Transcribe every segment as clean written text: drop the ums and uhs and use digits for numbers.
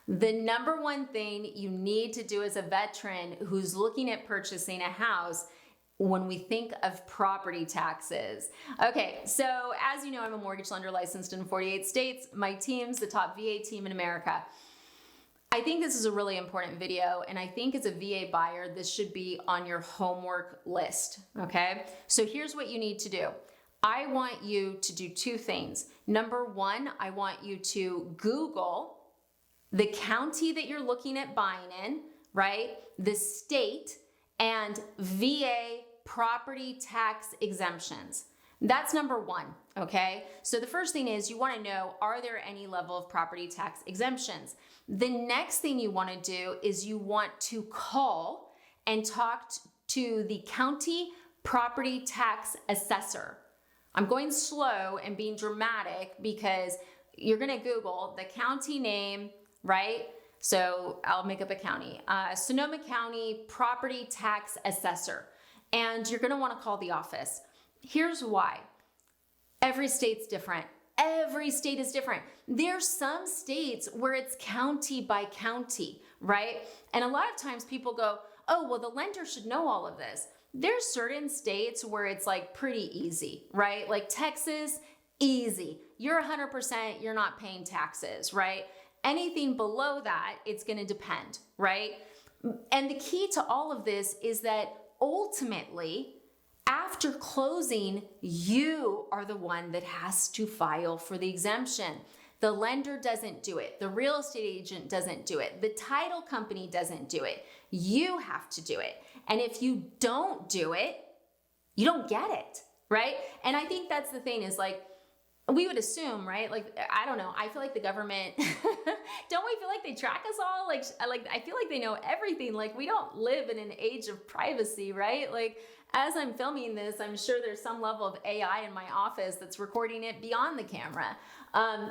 The number one thing you need to do as a veteran who's looking at purchasing a house when we think of property taxes. Okay, so as you know, I'm a mortgage lender licensed in 48 states. My team's the top VA team in America. I think this is a really important video, and I think as a VA buyer, this should be on your homework list, okay? So here's what you need to do. I want you to do two things. Number one, I want you to Google the county that you're looking at buying in, right? The state and VA property tax exemptions. That's number one, okay? So the first thing is you want to know, are there any level of property tax exemptions? The next thing you want to do is you want to call and talk to the county property tax assessor. I'm going slow and being dramatic because you're going to Google the county name, right? So I'll make up a county, Sonoma County Property Tax Assessor. And you're going to want to call the office. Here's why. Every state's different. Every state is different. There's some states where it's county by county, right? And a lot of times people go, oh, well, the lender should know all of this. There's certain states where it's like pretty easy, right? Like Texas, easy. You're 100%, you're not paying taxes, right? Anything below that, it's going to depend, right? And the key to all of this is that ultimately, after closing, you are the one that has to file for the exemption. The lender doesn't do it. The real estate agent doesn't do it. The title company doesn't do it. You have to do it. And if you don't do it, you don't get it, right? And I think that's the thing is like, we would assume, right? Like, I don't know. I feel like the government, don't we feel like they track us all? Like, I feel like they know everything. Like, we don't live in an age of privacy, right? Like, as I'm filming this, I'm sure there's some level of AI in my office that's recording it beyond the camera.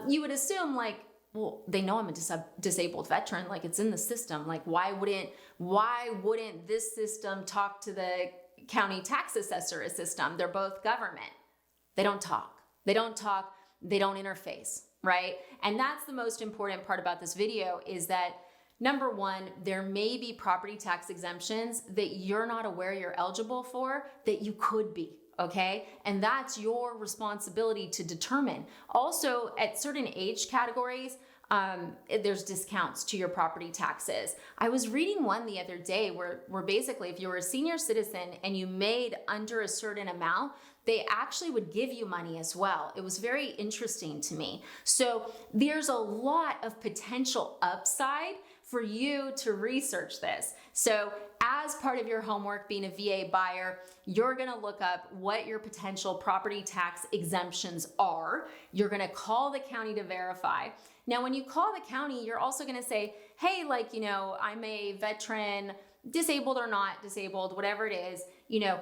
You would assume like, well, they know I'm a disabled veteran. Like, it's in the system. Like, why wouldn't this system talk to the county tax assessor system? They're both government. They don't talk. They don't talk, they don't interface, right? And that's the most important part about this video is that number one, there may be property tax exemptions that you're not aware you're eligible for that you could be, okay? And that's your responsibility to determine. Also, at certain age categories, there's discounts to your property taxes. I was reading one the other day where basically if you were a senior citizen and you made under a certain amount, they actually would give you money as well. It was very interesting to me. So there's a lot of potential upside for you to research this. So as part of your homework being a VA buyer, you're gonna look up what your potential property tax exemptions are. You're gonna call the county to verify. Now, when you call the county, you're also gonna say, hey, like, you know, I'm a veteran, disabled or not disabled, whatever it is, you know,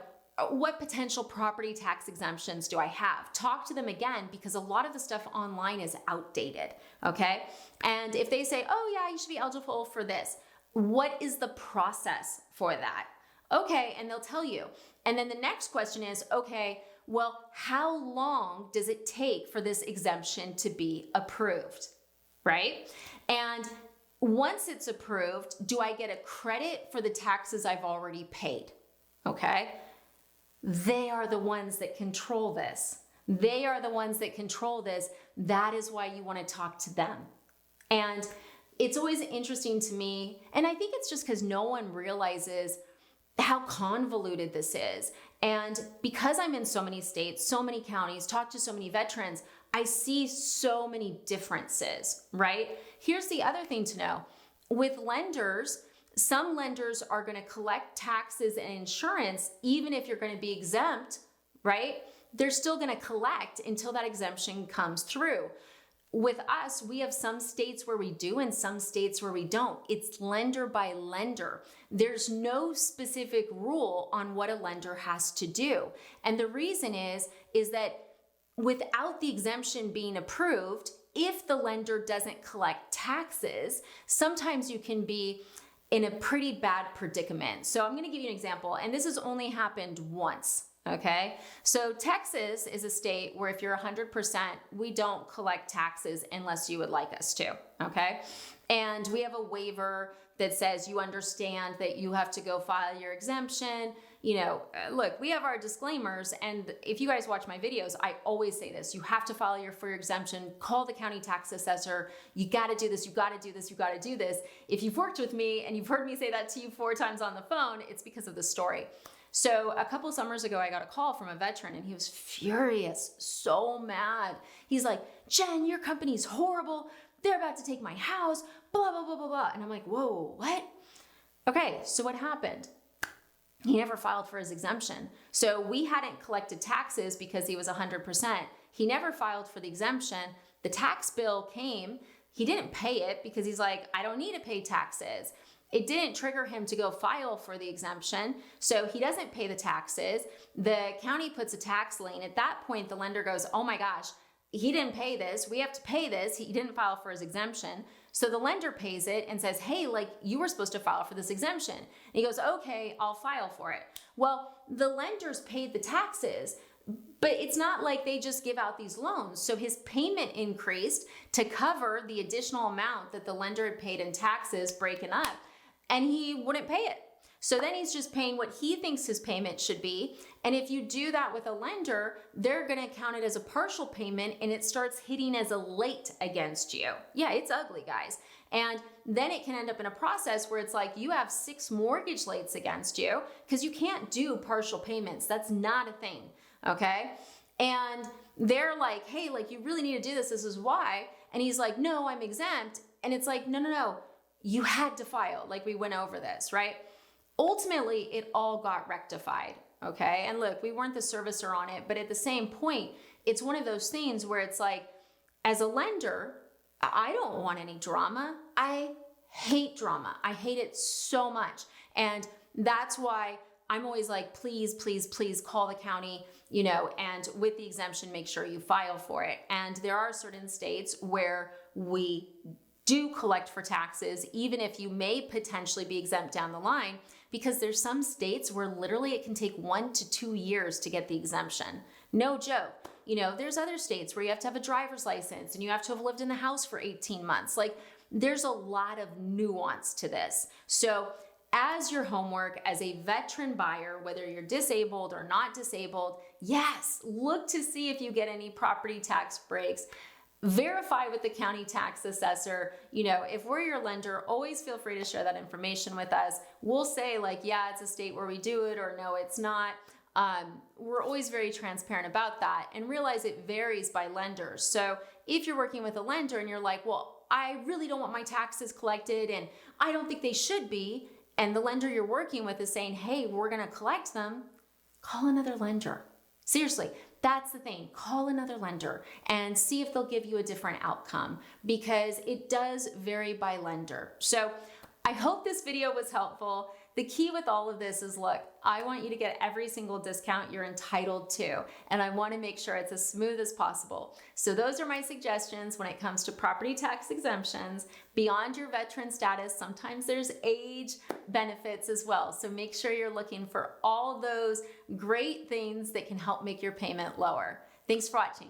what potential property tax exemptions do I have? Talk to them again because a lot of the stuff online is outdated, okay? And if they say, oh yeah, you should be eligible for this, what is the process for that? Okay, and they'll tell you. And then the next question is, okay, well, how long does it take for this exemption to be approved, right? And once it's approved, do I get a credit for the taxes I've already paid, okay? They are the ones that control this. They are the ones that control this. That is why you want to talk to them. And it's always interesting to me, and I think it's just because no one realizes how convoluted this is. And because I'm in so many states, so many counties, talk to so many veterans, I see so many differences, right? Here's the other thing to know. With lenders, some lenders are going to collect taxes and insurance, even if you're going to be exempt, right? They're still going to collect until that exemption comes through. With us, we have some states where we do and some states where we don't. It's lender by lender. There's no specific rule on what a lender has to do. And the reason is that without the exemption being approved, if the lender doesn't collect taxes, sometimes you can be in a pretty bad predicament. So I'm gonna give you an example, and this has only happened once, okay? So Texas is a state where if you're 100%, we don't collect taxes unless you would like us to, okay? And we have a waiver that says you understand that you have to go file your exemption. Look, we have our disclaimers, and if you guys watch my videos, I always say this: you have to file for your exemption, call the county tax assessor, you got to do this, you got to do this, you got to do this. If you've worked with me and you've heard me say that to you 4 times on the phone, it's because of the story. So a couple summers ago, I got a call from a veteran, and he was furious, so mad. He's like, "Jen, your company's horrible. They're about to take my house, blah, blah, blah, blah, blah." And I'm like, whoa, what? Okay, so what happened? He never filed for his exemption. So we hadn't collected taxes because he was 100%. He never filed for the exemption. The tax bill came. He didn't pay it because he's like, I don't need to pay taxes. It didn't trigger him to go file for the exemption. So he doesn't pay the taxes. The county puts a tax lien. At that point, the lender goes, oh my gosh, he didn't pay this. We have to pay this. He didn't file for his exemption. So the lender pays it and says, hey, like, you were supposed to file for this exemption. And he goes, okay, I'll file for it. Well, the lenders paid the taxes, but it's not like they just give out these loans. So his payment increased to cover the additional amount that the lender had paid in taxes breaking up, and he wouldn't pay it. So then he's just paying what he thinks his payment should be. And if you do that with a lender, they're going to count it as a partial payment, and it starts hitting as a late against you. Yeah, it's ugly, guys. And then it can end up in a process where it's like you have 6 mortgage lates against you because you can't do partial payments. That's not a thing, okay? And they're like, hey, like, you really need to do this. This is why. And he's like, no, I'm exempt. And it's like, no. You had to file. Like, we went over this, right? Ultimately, it all got rectified, okay? And look, we weren't the servicer on it, but at the same point, it's one of those things where it's like, as a lender, I don't want any drama. I hate drama. I hate it so much. And that's why I'm always like, please, please, please call the county, and with the exemption, make sure you file for it. And there are certain states where we do collect for taxes, even if you may potentially be exempt down the line, because there's some states where literally it can take 1 to 2 years to get the exemption. No joke. There's other states where you have to have a driver's license and you have to have lived in the house for 18 months. Like, there's a lot of nuance to this. So as your homework, as a veteran buyer, whether you're disabled or not disabled, yes, look to see if you get any property tax breaks. Verify with the county tax assessor. If we're your lender, always feel free to share that information with us. We'll say, like, yeah, it's a state where we do it, or no, it's not. We're always very transparent about that, and realize it varies by lenders. So if you're working with a lender and you're like, well, I really don't want my taxes collected and I don't think they should be, and the lender you're working with is saying, hey, we're going to collect them, call another lender. Seriously, that's the thing. Call another lender and see if they'll give you a different outcome, because it does vary by lender. So I hope this video was helpful. The key with all of this is, look, I want you to get every single discount you're entitled to, and I want to make sure it's as smooth as possible. So those are my suggestions when it comes to property tax exemptions. Beyond your veteran status, sometimes there's age benefits as well. So make sure you're looking for all those great things that can help make your payment lower. Thanks for watching.